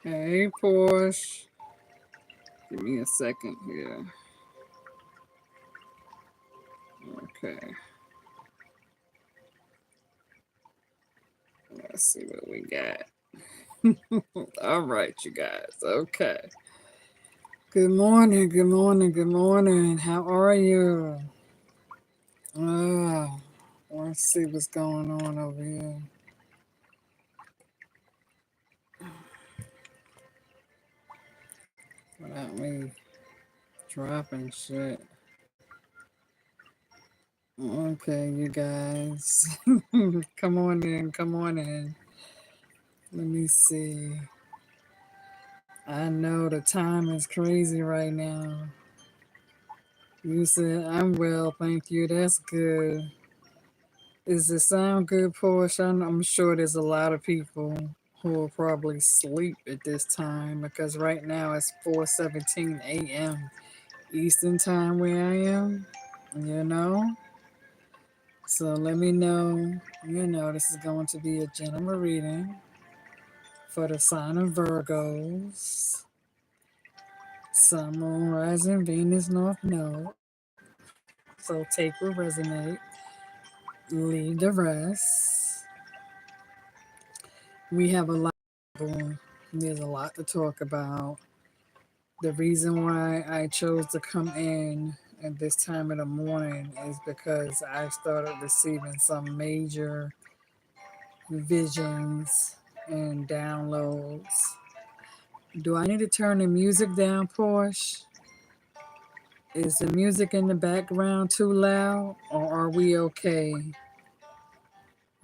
Hey, Porsche. Give me a second here. Okay. Let's see what we got. All right, you guys. Okay. Good morning. Good morning. Good morning. How are you? Ah, let's see what's going on over here. Without me dropping shit. Okay, you guys. Come on in. Come on in. Let me see. I know the time is crazy right now. You said, I'm well, thank you. That's good. Does it sound good, Portia? I'm sure there's a lot of people who will probably sleep at this time because right now it's 4:17 a.m. Eastern time where I am, you know? So let me know, this is going to be a general reading for the sign of Virgos, Sun, Moon, Rising, Venus, North Node. So take what resonate, leave the rest. We have a lot. There's a lot to talk about. The reason why I chose to come in at this time of the morning is because I started receiving some major visions and downloads. Do I need to turn the music down, Porsche? Is the music in the background too loud, or are we okay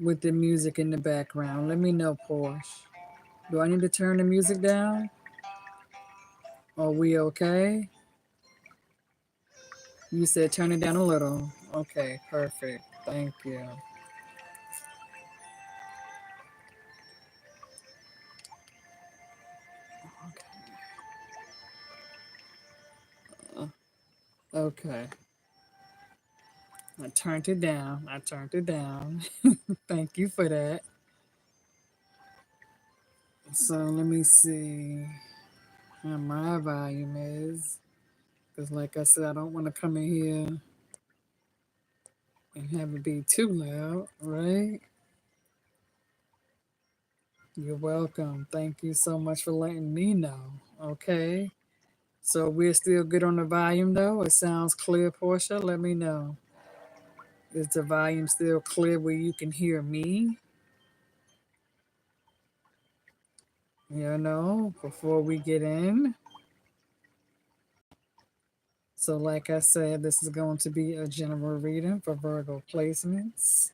with the music in the background? Let me know, Porsche. Do I need to turn the music down? Are we okay? You said turn it down a little. Okay, perfect. Thank you. Okay. I turned it down. I turned it down. Thank you for that. So let me see how my volume is. Because, like I said, I don't want to come in here and have it be too loud, right? You're welcome. Thank you so much for letting me know. Okay. So we're still good on the volume, though? It sounds clear, Portia? Let me know. Is the volume still clear where you can hear me? Before we get in. So, like I said, this is going to be a general reading for Virgo placements.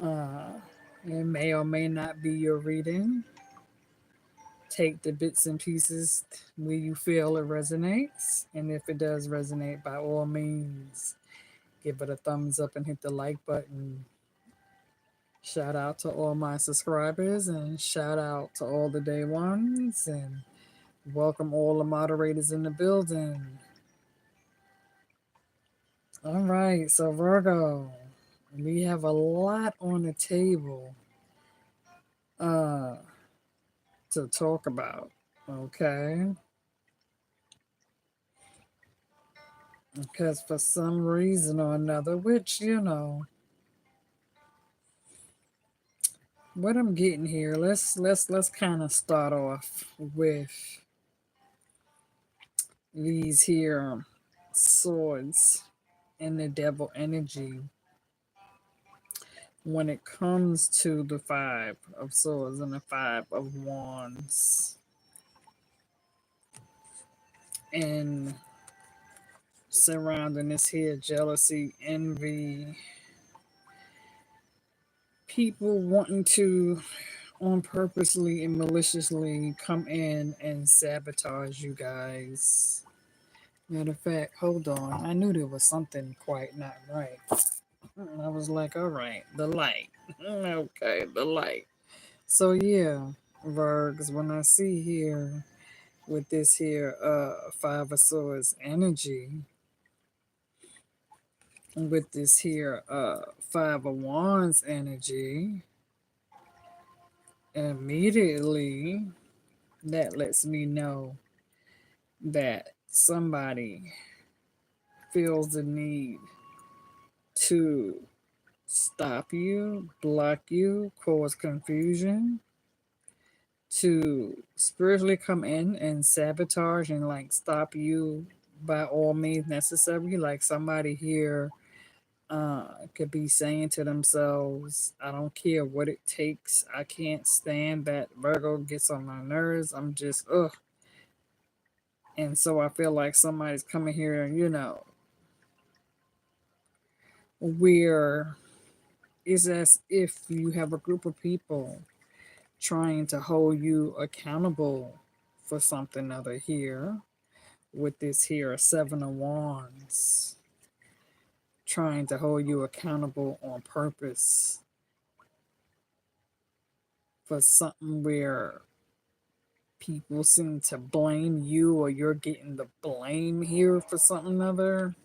Uh, it may or may not be your reading. Take the bits and pieces where you feel it resonates. And if it does resonate, by all means, give it a thumbs up and hit the like button. Shout out to all my subscribers and shout out to all the day ones and welcome all the moderators in the building. All right, so Virgo, we have a lot on the table uh, to talk about. Okay, because for some reason or another, which what I'm getting here, let's kind of start off with these here swords and the devil energy when it comes to the five of swords and the five of wands and surrounding this here jealousy, envy, people wanting to on purposely and maliciously come in and sabotage you guys. Matter of fact, hold on. I knew there was something quite not right. I was like, all right, the light. Okay, the light. So yeah, Virgs, when I see here with this here five of swords energy, with this here five of wands energy, immediately that lets me know that somebody feels the need to stop you, block you, cause confusion, to spiritually come in and sabotage and like stop you by all means necessary. Like somebody here could be saying to themselves, I don't care what it takes. I can't stand that Virgo gets on my nerves. I'm just, ugh. And so I feel like somebody's coming here, where it's as if you have a group of people trying to hold you accountable for something other here with this here Seven of Wands, trying to hold you accountable on purpose for something where people seem to blame you or you're getting the blame here for something other.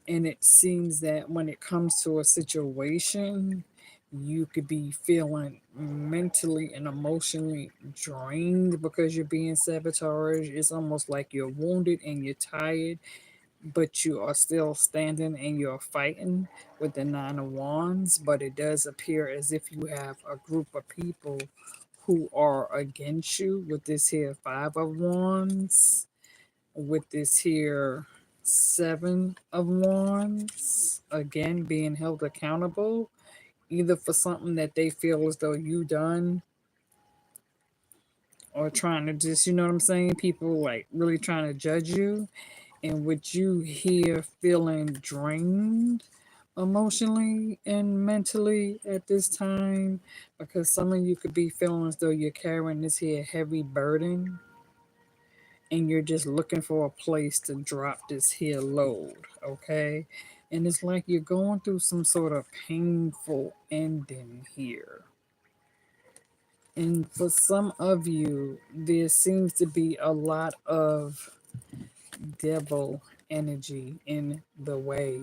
And it seems that when it comes to a situation, you could be feeling mentally and emotionally drained because you're being sabotaged. It's almost like you're wounded and you're tired, but you are still standing and you're fighting with the Nine of Wands. But it does appear as if you have a group of people who are against you with this here Five of Wands, with this here Seven of Wands, again being held accountable either for something that they feel as though you done or trying to just, you know what I'm saying, people like really trying to judge you, and with you here feeling drained emotionally and mentally at this time, because some of you could be feeling as though you're carrying this here heavy burden and you're just looking for a place to drop this here load, okay? And it's like you're going through some sort of painful ending here. And for some of you, there seems to be a lot of devil energy in the way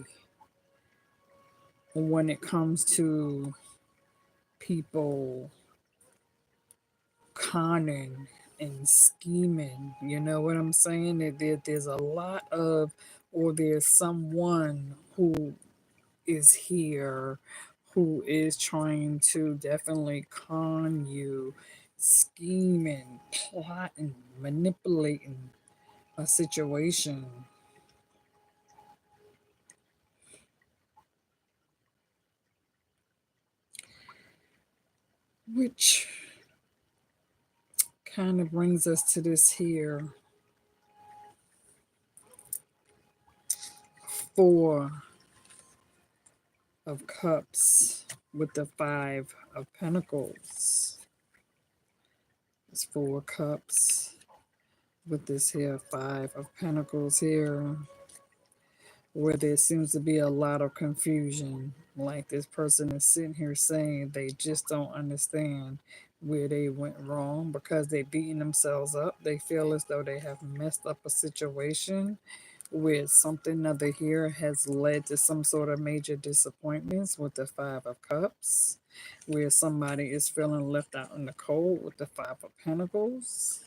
when it comes to people conning and scheming. You know what I'm saying? There's a lot of, or there's someone who is here who is trying to definitely con you, scheming, plotting, manipulating a situation, which kind of brings us to this here Four of Cups with the Five of Pentacles. It's Four Cups with this here Five of Pentacles here, where there seems to be a lot of confusion. Like this person is sitting here saying they just don't understand where they went wrong because they beating themselves up. They feel as though they have messed up a situation where something other here has led to some sort of major disappointments with the Five of Cups, where somebody is feeling left out in the cold with the Five of Pentacles.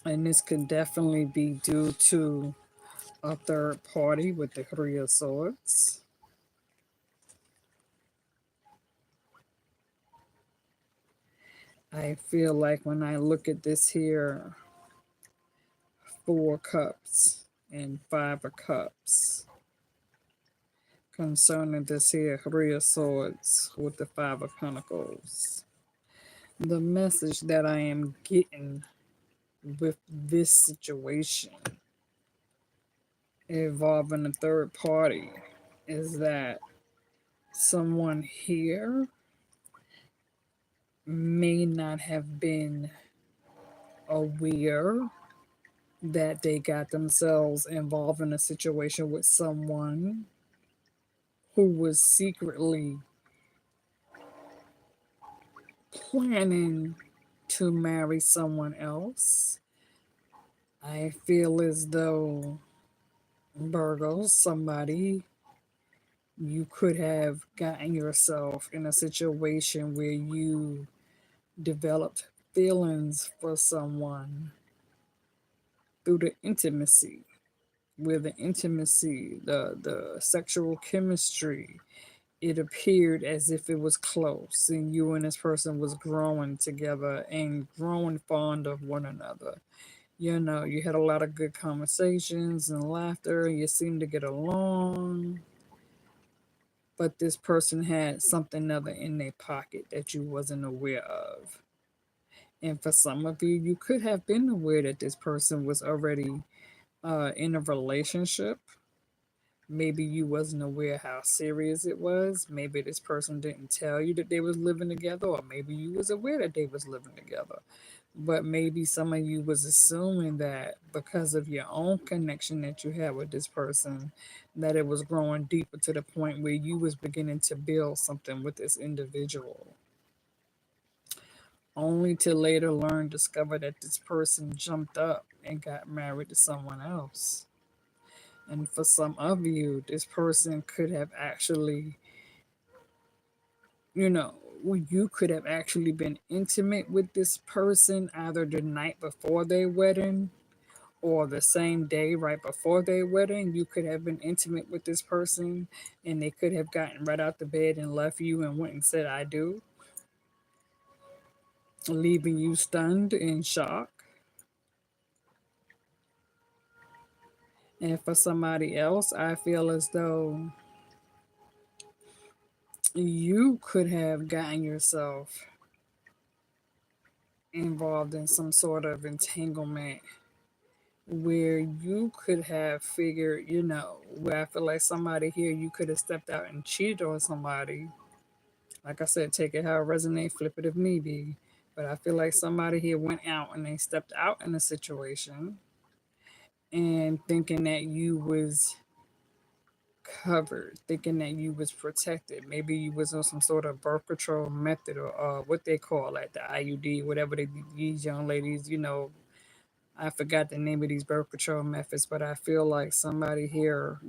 And this could definitely be due to a third party with the Three of Swords. I feel like when I look at this here, Four Cups and Five of Cups, concerning this here Three of Swords with the Five of Pentacles, the message that I am getting with this situation involving a third party is that someone here may not have been aware that they got themselves involved in a situation with someone who was secretly planning to marry someone else. I feel as though, Virgo, somebody, you could have gotten yourself in a situation where you developed feelings for someone through the intimacy, where the intimacy, the sexual chemistry, it appeared as if it was close and you and this person was growing together and growing fond of one another. You know, you had a lot of good conversations and laughter, and you seemed to get along, but this person had something other in their pocket that you wasn't aware of. And for some of you, you could have been aware that this person was already in a relationship. Maybe you wasn't aware how serious it was. Maybe this person didn't tell you that they was living together, or maybe you was aware that they was living together. But maybe some of you was assuming that because of your own connection that you had with this person, that it was growing deeper to the point where you was beginning to build something with this individual, only to later learn, discover that this person jumped up and got married to someone else. And for some of you, this person could have actually, you know, you could have actually been intimate with this person either the night before their wedding or the same day right before their wedding. You could have been intimate with this person and they could have gotten right out the bed and left you and went and said, I do, leaving you stunned in shock. And for somebody else, I feel as though you could have gotten yourself involved in some sort of entanglement where you could have figured, where I feel like somebody here, you could have stepped out and cheated on somebody. Like I said, take it how it resonates, flip it if need be. But I feel like somebody here went out and they stepped out in a situation and thinking that you was covered, thinking that you was protected. Maybe you was on some sort of birth control method or what they call like the IUD, whatever these young ladies, I forgot the name of these birth control methods, but I feel like somebody here,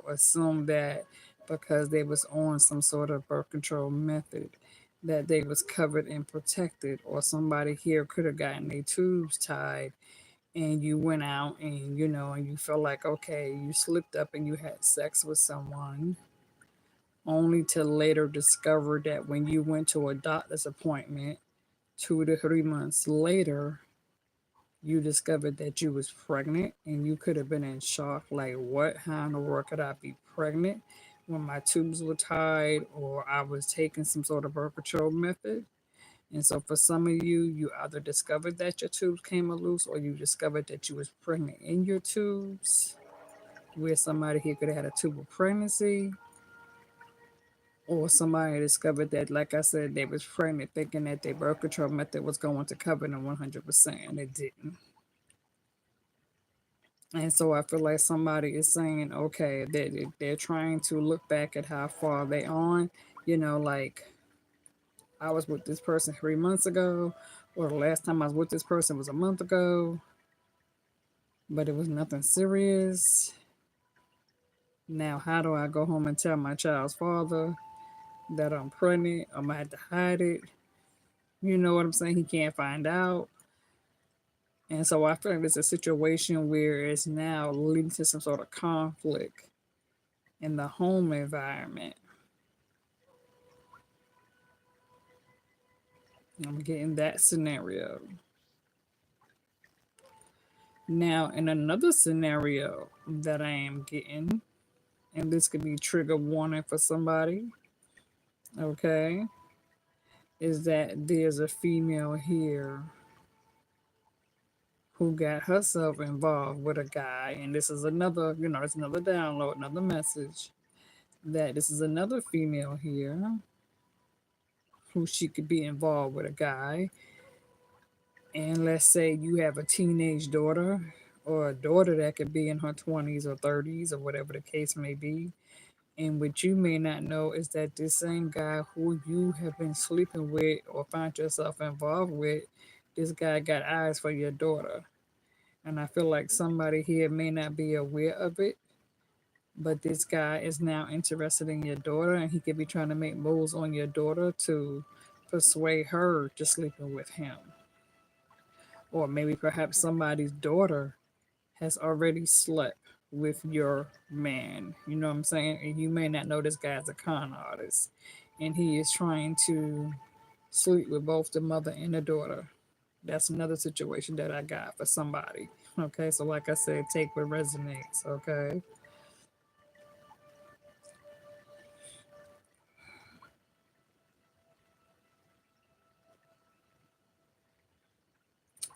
assumed that because they was on some sort of birth control method that they was covered and protected, or somebody here could have gotten their tubes tied and you went out and and you felt like okay, you slipped up and you had sex with someone only to later discover that when you went to a doctor's appointment 2 to 3 months later you discovered that you was pregnant and you could have been in shock like what, how in the world could I be pregnant when my tubes were tied or I was taking some sort of birth control method. And so for some of you, you either discovered that your tubes came loose or you discovered that you was pregnant in your tubes, where somebody here could have had a tubal pregnancy, or somebody discovered that, like I said, they was pregnant thinking that their birth control method was going to cover them 100% and it didn't. And so I feel like somebody is saying, okay, that they're trying to look back at how far they on, like I was with this person 3 months ago, or the last time I was with this person was a month ago, but it was nothing serious. Now, how do I go home and tell my child's father that I'm pregnant? I'm gonna have to hide it. You know what I'm saying? He can't find out. And so I feel like it's a situation where it's now leading to some sort of conflict in the home environment. I'm getting that scenario. Now, in another scenario that I am getting, and this could be trigger warning for somebody, okay, is that there's a female here who got herself involved with a guy, and this is another, it's another download, another message that this is another female here who she could be involved with a guy. And let's say you have a teenage daughter or a daughter that could be in her 20s or 30s or whatever the case may be. And what you may not know is that this same guy who you have been sleeping with or found yourself involved with, this guy got eyes for your daughter. And I feel like somebody here may not be aware of it, but this guy is now interested in your daughter and he could be trying to make moves on your daughter to persuade her to sleeping with him. Or maybe perhaps somebody's daughter has already slept with your man. You know what I'm saying? And you may not know this guy's a con artist. And he is trying to sleep with both the mother and the daughter. That's another situation that I got for somebody. Okay, so like I said, take what resonates. Okay.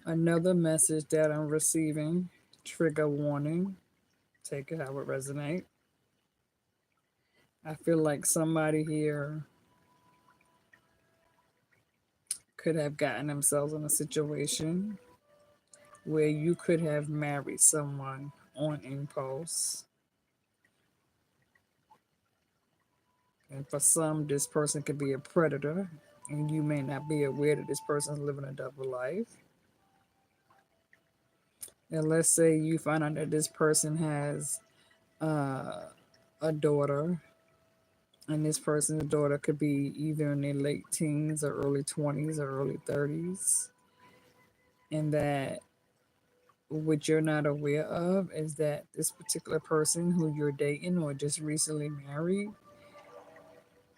Another message that I'm receiving, trigger warning, take it how it resonate. I feel like somebody here could have gotten themselves in a situation where you could have married someone on impulse. And for some, this person could be a predator, and you may not be aware that this person is living a double life. And let's say you find out that this person has uh, a daughter, and this person's daughter could be either in their late teens or early 20s or early 30s, and that what you're not aware of is that this particular person who you're dating or just recently married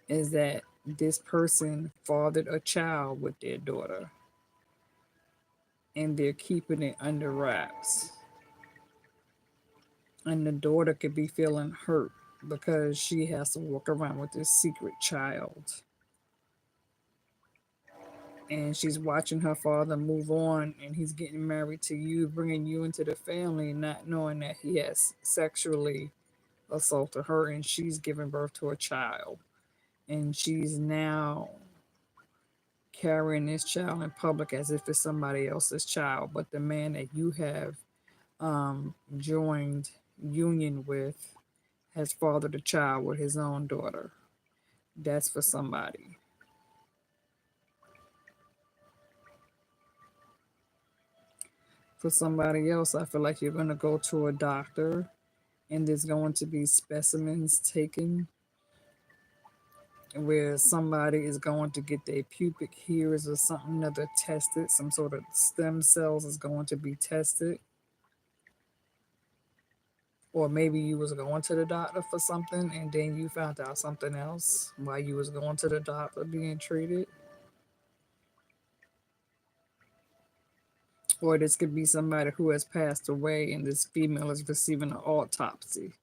is that this person fathered a child with their daughter and they're keeping it under wraps. And the daughter could be feeling hurt because she has to walk around with this secret child. And she's watching her father move on and he's getting married to you, bringing you into the family, not knowing that he has sexually assaulted her and she's giving birth to a child. And she's now carrying this child in public as if it's somebody else's child. But the man that you have joined union with has fathered a child with his own daughter. That's for somebody. For somebody else, I feel like you're going to go to a doctor and there's going to be specimens taken where somebody is going to get their pubic hairs or something other tested, some sort of stem cells is going to be tested. Or maybe you was going to the doctor for something and then you found out something else while you was going to the doctor being treated. Or this could be somebody who has passed away and this female is receiving an autopsy.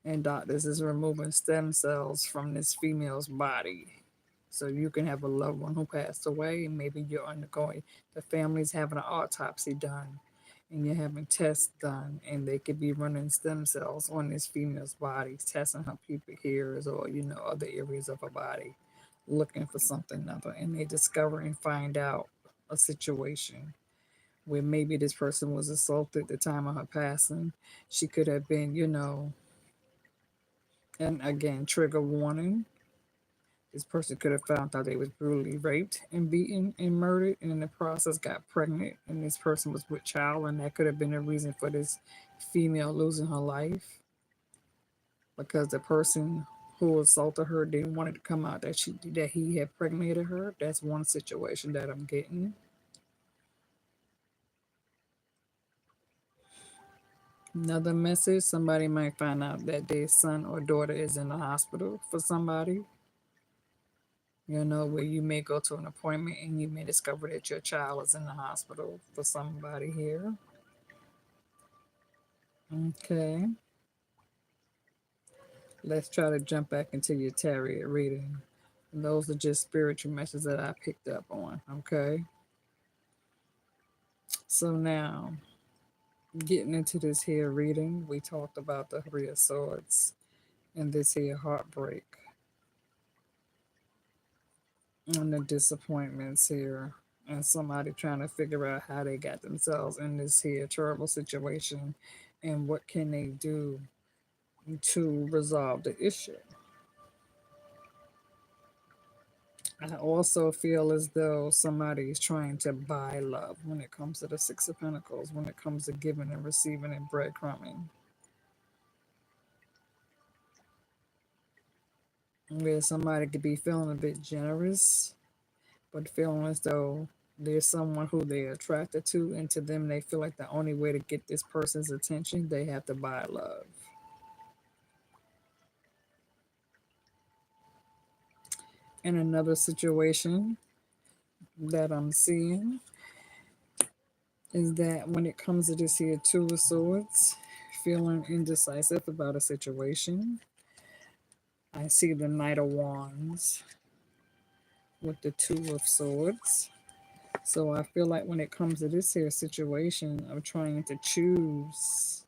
And doctors is removing stem cells from this female's body. So you can have a loved one who passed away and maybe you're undergoing, the family's having an autopsy done and you're having tests done and they could be running stem cells on this female's body, testing her pubic hairs or, other areas of her body, looking for something other. And they discover and find out a situation where maybe this person was assaulted at the time of her passing. She could have been, and again, trigger warning. This person could have found out they was brutally raped and beaten and murdered, and in the process got pregnant, and this person was with child, and that could have been a reason for this female losing her life because the person who assaulted her didn't want it to come out that he had pregnated her. That's one situation that I'm getting. Another message: somebody might find out that their son or daughter is in the hospital for somebody. Where you may go to an appointment and you may discover that your child is in the hospital for somebody here. Okay. Let's try to jump back into your tarot reading. And those are just spiritual messages that I picked up on. Okay. So now, getting into this here reading, we talked about the Three of Swords and this here heartbreak and the disappointments here and somebody trying to figure out how they got themselves in this here terrible situation and what can they do to resolve the issue. I also feel as though somebody is trying to buy love when it comes to the Six of Pentacles, when it comes to giving and receiving and breadcrumbing. Where somebody could be feeling a bit generous, but feeling as though there's someone who they're attracted to, and to them, they feel like the only way to get this person's attention, they have to buy love. In another situation that I'm seeing is that when it comes to this here Two of Swords, feeling indecisive about a situation, I see the Knight of Wands with the Two of Swords. So I feel like when it comes to this here situation, I'm trying to choose.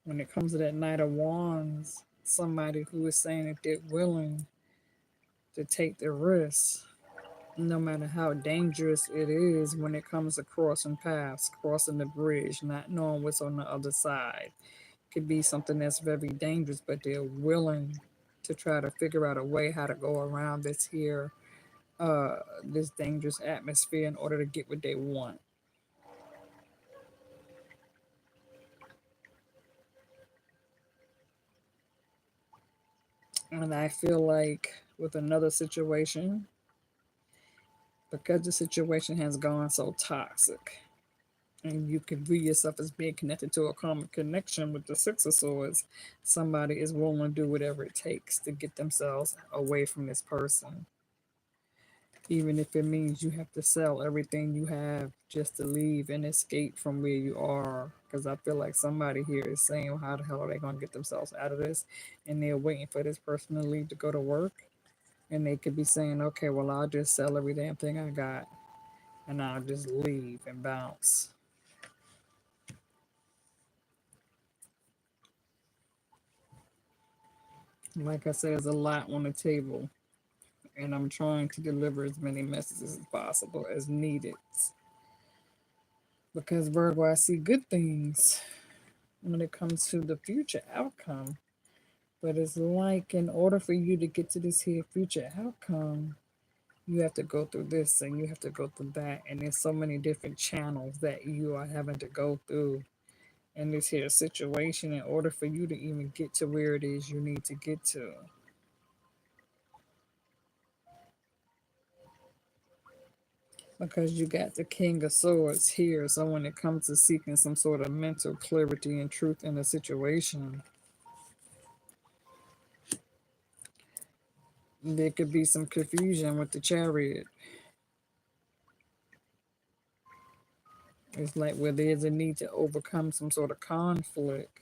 When it comes to that Knight of Wands, somebody who is saying that they're willing to take the risk, no matter how dangerous it is when it comes to crossing paths, crossing the bridge, not knowing what's on the other side. Could be something that's very dangerous, but they're willing to try to figure out a way how to go around this dangerous atmosphere in order to get what they want. And I feel like with another situation, because the situation has gone so toxic, and you can view yourself as being connected to a common connection with the Six of Swords, somebody is willing to do whatever it takes to get themselves away from this person. Even if it means you have to sell everything you have just to leave and escape from where you are. Because I feel like somebody here is saying, well, how the hell are they going to get themselves out of this? And they're waiting for this person to leave to go to work. And they could be saying, okay, well, I'll just sell every damn thing I got and I'll just leave and bounce. Like I said, there's a lot on the table, and I'm trying to deliver as many messages as possible as needed. Because, Virgo, I see good things when it comes to the future outcome. But it's like in order for you to get to this here future outcome, you have to go through this and you have to go through that. And there's so many different channels that you are having to go through in this here situation in order for you to even get to where it is you need to get to. Because you got the King of Swords here. So when it comes to seeking some sort of mental clarity and truth in a situation, there could be some confusion with the Chariot. It's like where there's a need to overcome some sort of conflict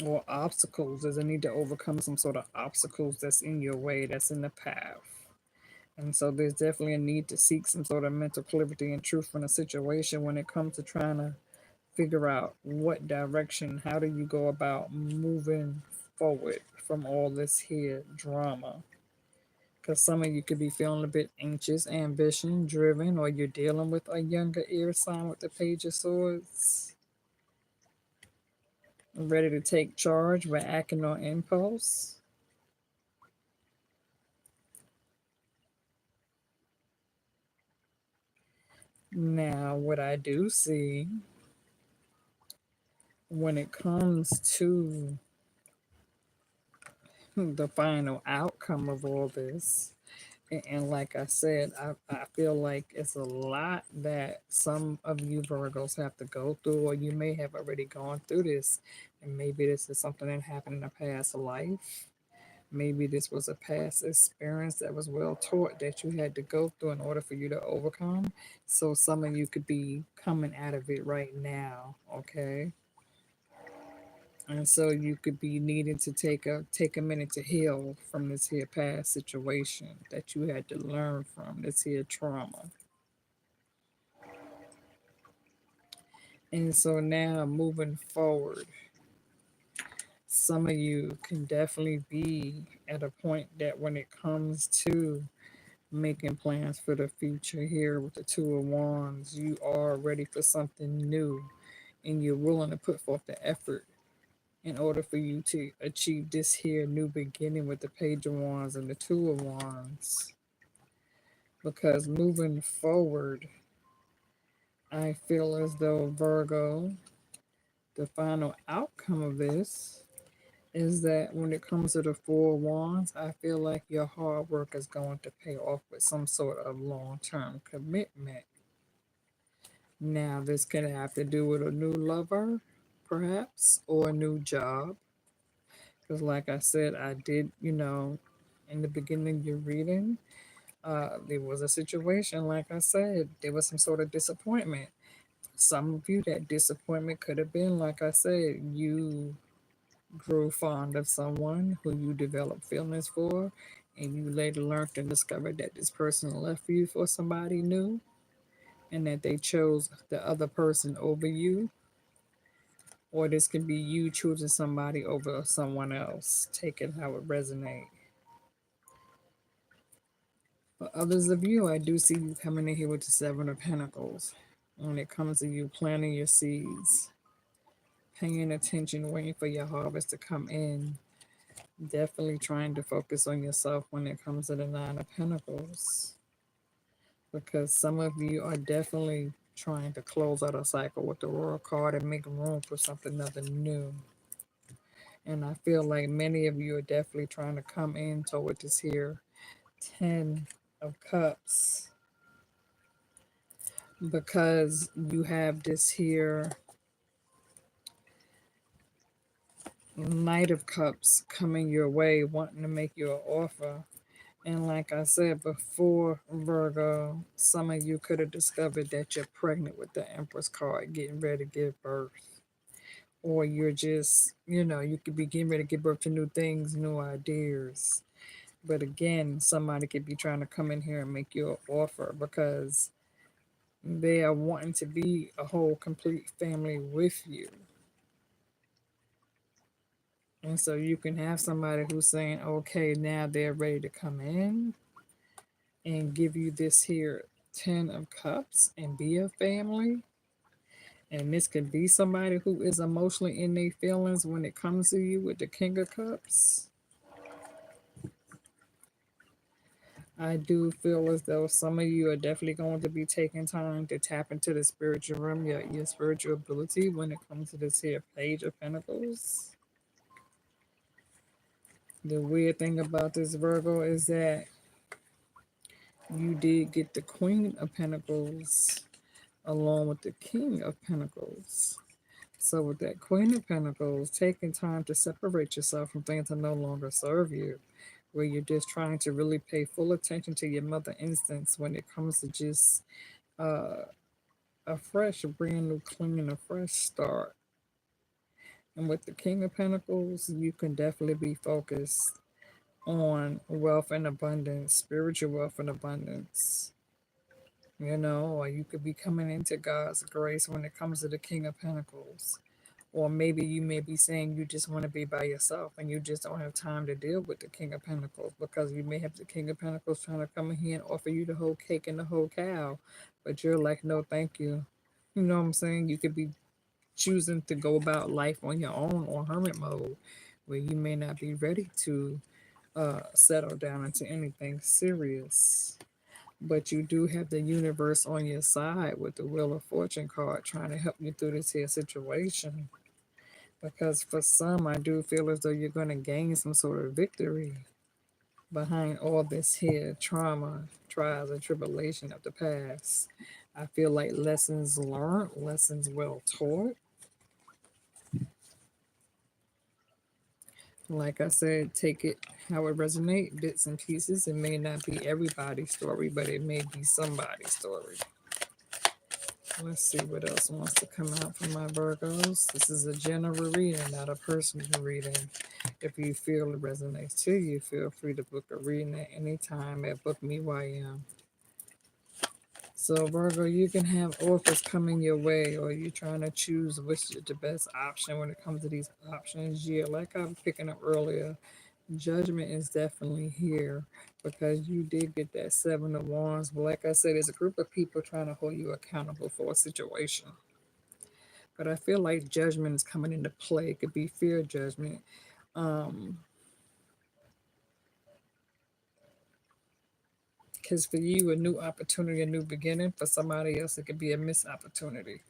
or obstacles. There's a need to overcome some sort of obstacles that's in your way, that's in the path. And so there's definitely a need to seek some sort of mental clarity and truth in a situation when it comes to trying to figure out what direction, how do you go about moving forward from all this here drama. Because some of you could be feeling a bit anxious, ambition driven, or you're dealing with a younger air sign with the Page of Swords, ready to take charge by acting on impulse. Now, what I do see when it comes to the final outcome of all this, and like I said, I feel like it's a lot that some of you Virgos have to go through, or you may have already gone through this. And maybe this is something that happened in a past life. Maybe this was a past experience that was well taught that you had to go through in order for you to overcome. So some of you could be coming out of it right now, okay? And so you could be needing to take a minute to heal from this here past situation that you had to learn from, this here trauma. And so now moving forward, some of you can definitely be at a point that when it comes to making plans for the future here with the Two of Wands, you are ready for something new and you're willing to put forth the effort in order for you to achieve this here new beginning with the Page of Wands and the Two of Wands. Because moving forward, I feel as though Virgo, the final outcome of this is that when it comes to the Four of Wands, I feel like your hard work is going to pay off with some sort of long term commitment. Now, this can have to do with a new lover, perhaps, or a new job. Because, like I said, I did, in the beginning of your reading, there was a situation, like I said, there was some sort of disappointment. Some of you, that disappointment could have been, like I said, you grew fond of someone who you developed feelings for, and you later learned and discovered that this person left you for somebody new, and that they chose the other person over you. Or this could be you choosing somebody over someone else. Take it how it resonates. For others of you, I do see you coming in here with the Seven of Pentacles. When it comes to you planting your seeds, paying attention, waiting for your harvest to come in. Definitely trying to focus on yourself when it comes to the Nine of Pentacles. Because some of you are definitely trying to close out a cycle with the Royal card and make room for something other new. And I feel like many of you are definitely trying to come in toward this here Ten of Cups. Because you have this here Knight of Cups coming your way, wanting to make you an offer. And like I said before, Virgo, some of you could have discovered that you're pregnant with the Empress card, getting ready to give birth. Or you're just, you could be getting ready to give birth to new things, new ideas. But again, somebody could be trying to come in here and make you an offer because they are wanting to be a whole complete family with you. And so you can have somebody who's saying, okay, now they're ready to come in and give you this here Ten of Cups and be a family. And this could be somebody who is emotionally in their feelings when it comes to you with the King of Cups. I do feel as though some of you are definitely going to be taking time to tap into the spiritual realm, your spiritual ability when it comes to this here Page of Pentacles. The weird thing about this, Virgo, is that you did get the Queen of Pentacles along with the King of Pentacles. So with that Queen of Pentacles, taking time to separate yourself from things that no longer serve you, where you're just trying to really pay full attention to your mother instincts when it comes to just a fresh, brand new, clean, a fresh start. And with the King of Pentacles, you can definitely be focused on wealth and abundance, spiritual wealth and abundance. Or you could be coming into God's grace when it comes to the King of Pentacles. Or maybe you may be saying you just want to be by yourself and you just don't have time to deal with the King of Pentacles because you may have the King of Pentacles trying to come in here and offer you the whole cake and the whole cow. But you're like, no, thank you. You know what I'm saying? You could be choosing to go about life on your own or hermit mode where you may not be ready to settle down into anything serious. But you do have the universe on your side with the Wheel of Fortune card trying to help you through this here situation. Because for some, I do feel as though you're going to gain some sort of victory behind all this here trauma, trials, and tribulation of the past. I feel like lessons learned, lessons well taught. Like I said, take it how it resonates, bits and pieces. It may not be everybody's story, but it may be somebody's story. Let's see what else wants to come out for my Virgos. This is a general reading, not a personal reading. If you feel it resonates to you, feel free to book a reading at any time at Book Me YM. So Virgo, you can have offers coming your way, or you're trying to choose which is the best option when it comes to these options. Yeah, like I was picking up earlier, judgment is definitely here because you did get that Seven of Wands. But like I said, there's a group of people trying to hold you accountable for a situation. But I feel like judgment is coming into play. It could be fear judgment. Because for you, a new opportunity, a new beginning. For somebody else, it could be a missed opportunity.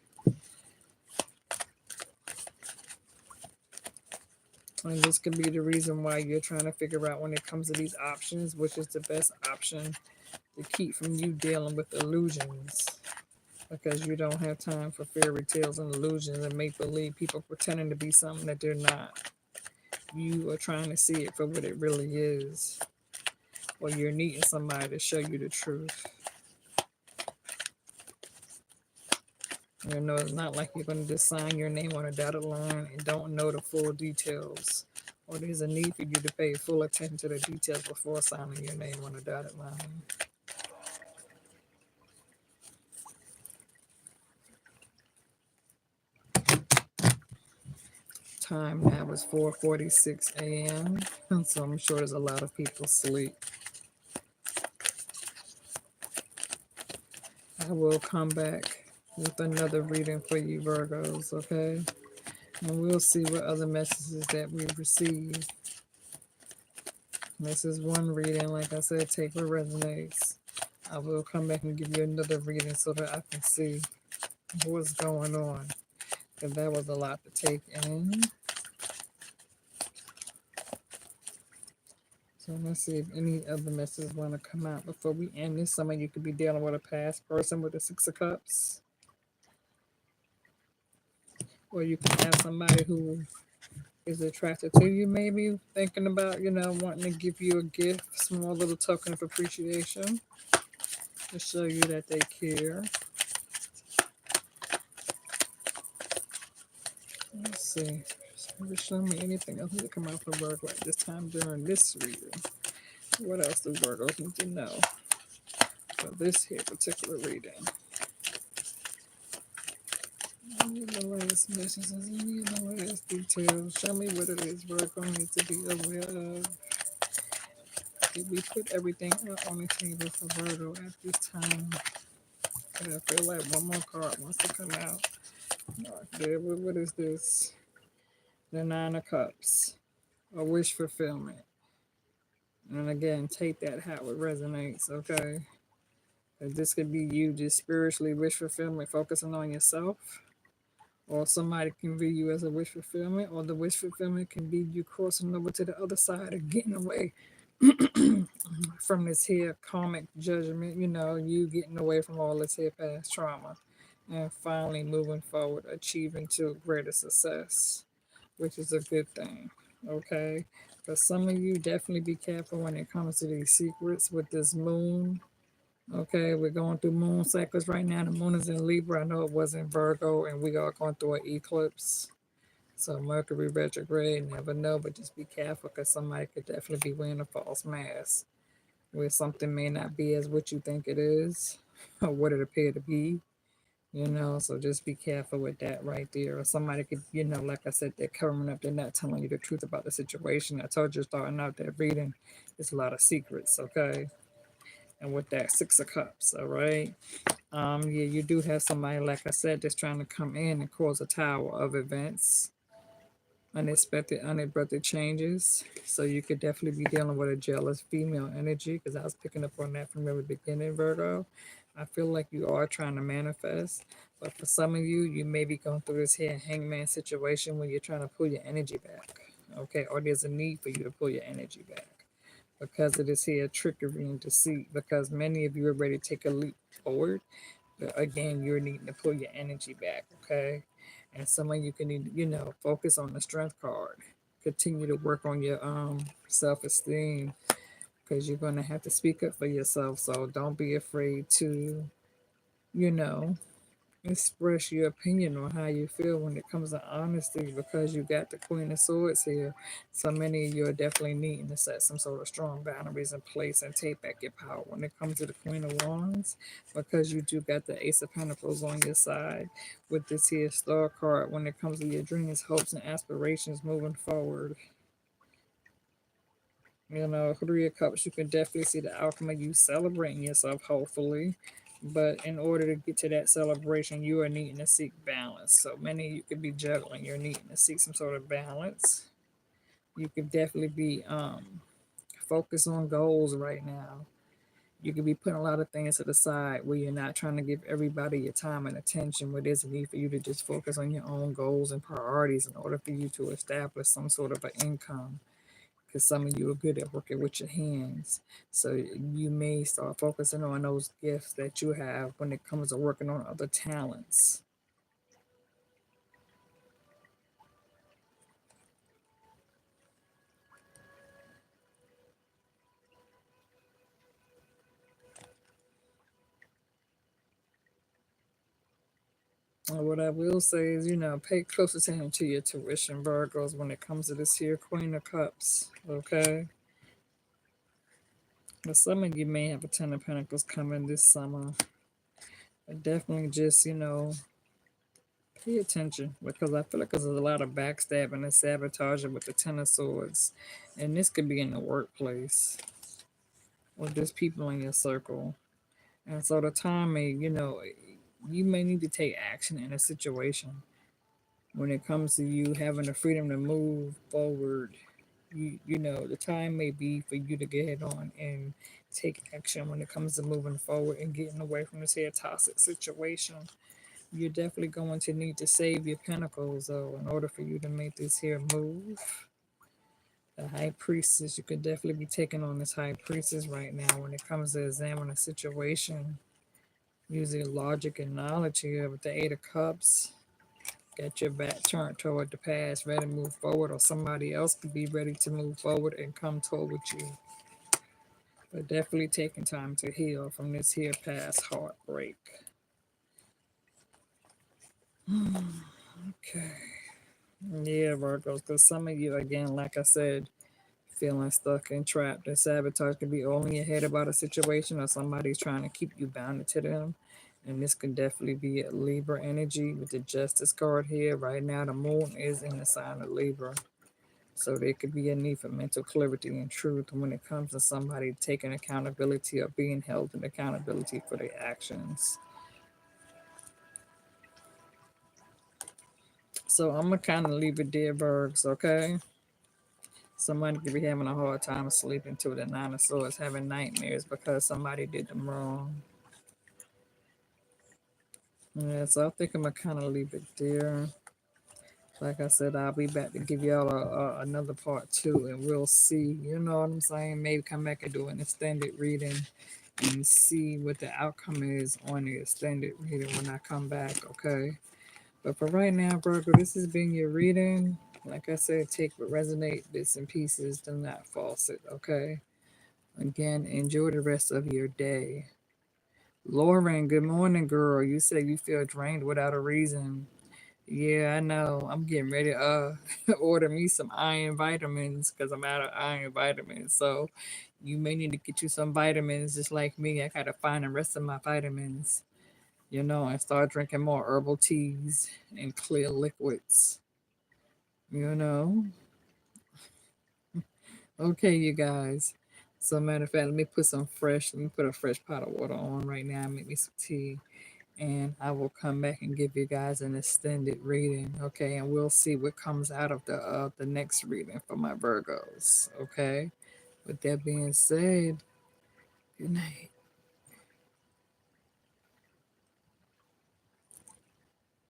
And this could be the reason why you're trying to figure out when it comes to these options, which is the best option to keep from you dealing with illusions. Because you don't have time for fairy tales and illusions and make believe people pretending to be something that they're not. You are trying to see it for what it really is. Or you're needing somebody to show you the truth. You know, it's not like you're going to just sign your name on a dotted line and don't know the full details. Or there's a need for you to pay full attention to the details before signing your name on a dotted line. Time now is 4:46 a.m. So I'm sure there's a lot of people asleep. I will come back with another reading for you, Virgos, okay? And we'll see what other messages that we receive. This is one reading. Like I said, take what resonates. I will come back and give you another reading so that I can see what's going on. Because that was a lot to take in. So let's see if any other messages want to come out before we end this. Some of you could be dealing with a past person with the Six of Cups. Or you can have somebody who is attracted to you, maybe thinking about, wanting to give you a gift, small little token of appreciation to show you that they care. Let's see. Show me anything else to come out for Virgo at this time during this reading. What else do Virgos need to know for this here particular reading? Any of the last messages, any of the last details. Show me what it is Virgo needs to be aware of. Did we put everything up on the table for Virgo at this time? And I feel like one more card wants to come out. What is this? The Nine of Cups. A wish fulfillment. And again, take that how it resonates, okay? This could be you just spiritually wish fulfillment, focusing on yourself. Or somebody can view you as a wish fulfillment. Or the wish fulfillment can be you crossing over to the other side or getting away from this here karmic judgment, you getting away from all this here past trauma and finally moving forward, achieving to greater success, which is a good thing. Okay. For some of you, definitely be careful when it comes to these secrets with this moon. Okay, we're going through moon cycles right now. The moon is in Libra. I know it was in Virgo, and we are going through an eclipse. So Mercury retrograde, never know, but just be careful because somebody could definitely be wearing a false mask where something may not be as what you think it is or what it appear to be. So just be careful with that right there. Or somebody could, like I said, they're covering up, they're not telling you the truth about the situation. I told you starting out that reading, there's a lot of secrets, okay? And with that Six of Cups, all right? Yeah, you do have somebody, like I said, that's trying to come in and cause a tower of events, unexpected, unabrupt changes. So you could definitely be dealing with a jealous female energy because I was picking up on that from the beginning, Virgo. I feel like you are trying to manifest, but for some of you, you may be going through this here hangman situation where you're trying to pull your energy back, okay? Or there's a need for you to pull your energy back because of this here trickery and deceit, because many of you are ready to take a leap forward, but again, you're needing to pull your energy back, okay? And some of you can need, focus on the strength card. Continue to work on your self-esteem because you're going to have to speak up for yourself. So don't be afraid to, you know, express your opinion on how you feel when it comes to honesty because you got the Queen of Swords here. So many of you are definitely needing to set some sort of strong boundaries in place and take back your power when it comes to the Queen of Wands because you do got the Ace of Pentacles on your side with this here Star card when it comes to your dreams, hopes, and aspirations moving forward. Three of Cups, you can definitely see the outcome of you celebrating yourself, hopefully. But in order to get to that celebration, you are needing to seek balance. So many of you could be juggling. You're needing to seek some sort of balance. You could definitely be focused on goals right now. You could be putting a lot of things to the side where you're not trying to give everybody your time and attention, where there's a need for you to just focus on your own goals and priorities in order for you to establish some sort of an income. Because some of you are good at working with your hands. So you may start focusing on those gifts that you have when it comes to working on other talents. What I will say is, pay close attention to your tuition, Virgos, when it comes to this here Queen of Cups. Okay? But some of you may have a Ten of Pentacles coming this summer. But definitely just, pay attention because I feel like there's a lot of backstabbing and sabotaging with the Ten of Swords. And this could be in the workplace or just people in your circle. And so the time may, you may need to take action in a situation when it comes to you having the freedom to move forward. The time may be for you to get on and take action when it comes to moving forward and getting away from this here toxic situation. You're definitely going to need to save your pentacles though in order for you to make this here move. The high priestess, you could definitely be taking on this high priestess right now when it comes to examining a situation using logic and knowledge here with the Eight of Cups. Got your back turned toward the past, ready to move forward, or somebody else could be ready to move forward and come toward you. But definitely taking time to heal from this here past heartbreak. Okay. Yeah, Virgos, because some of you, again, like I said, feeling stuck and trapped and sabotage could be all in your head about a situation or somebody's trying to keep you bound to them. And this could definitely be a Libra energy with the Justice card here. Right now, the moon is in the sign of Libra. So there could be a need for mental clarity and truth when it comes to somebody taking accountability or being held in accountability for their actions. So I'm going to kind of leave it there, Virgs, okay? Somebody could be having a hard time sleeping to the Nine of Swords, having nightmares because somebody did them wrong. Yeah, so I think I'm going to kind of leave it there. Like I said, I'll be back to give y'all another part two, and we'll see. You know what I'm saying? Maybe come back and do an extended reading and see what the outcome is on the extended reading when I come back, okay? But for right now, Virgo, this has been your reading. Like I said, take what resonate, bits and pieces, do not false it, okay? Again, enjoy the rest of your day. Lauren, good morning, girl. You said you feel drained without a reason. Yeah, I know. I'm getting ready to order me some iron vitamins because I'm out of iron vitamins. So you may need to get you some vitamins just like me. I gotta find the rest of my vitamins, and start drinking more herbal teas and clear liquids. You know? Okay, you guys. So matter of fact, let me put a fresh pot of water on right now and make me some tea. And I will come back and give you guys an extended reading, okay? And we'll see what comes out of the next reading for my Virgos, okay? With that being said, good night.